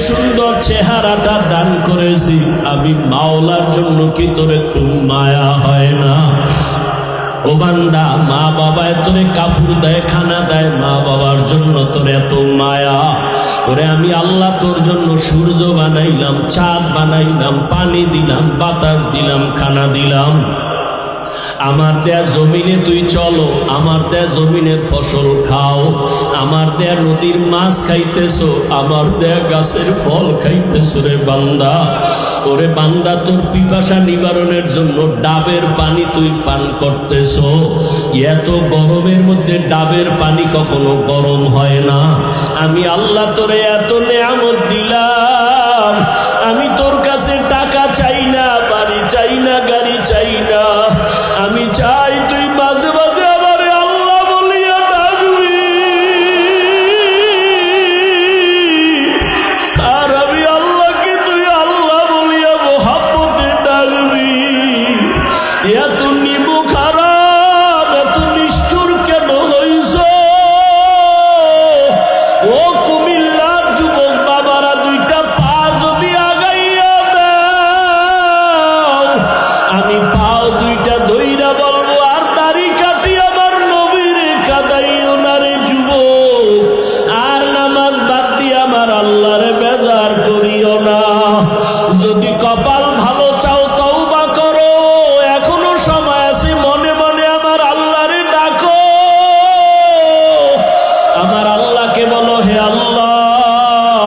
সুন্দর চেহারাটা দান করেছি, আমি মাওলার জন্য কি তোরে খুব মায়া হয় না? ও বান্দা, মা বাবা তোরে কাপড় দেয়, খানা দেয়, মা বাবার জন্য তোর এত মায়া। ওরে আমি আল্লাহ তোর জন্য সূর্য বানাইলাম, চাঁদ বানাইলাম, পানি দিলাম, বাতাস দিলাম, খানা দিলাম। আমার দেয়া জমিনে তুই চলো, আমার দেয়া জমিনের ফসল খাও, আমার দেয়া নদীর মাছ খাইতেছো, আমার দেয়া গাছের ফল খাইতেছো। রে বান্দা, ওরে বান্দা, তোর পিপাসা নিবারণের জন্য ডাবের পানি তুই পান করতেছো। এত গরমের মধ্যে ডাবের পানি কখনো গরম হয় না। আমি আল্লাহ তোরে এত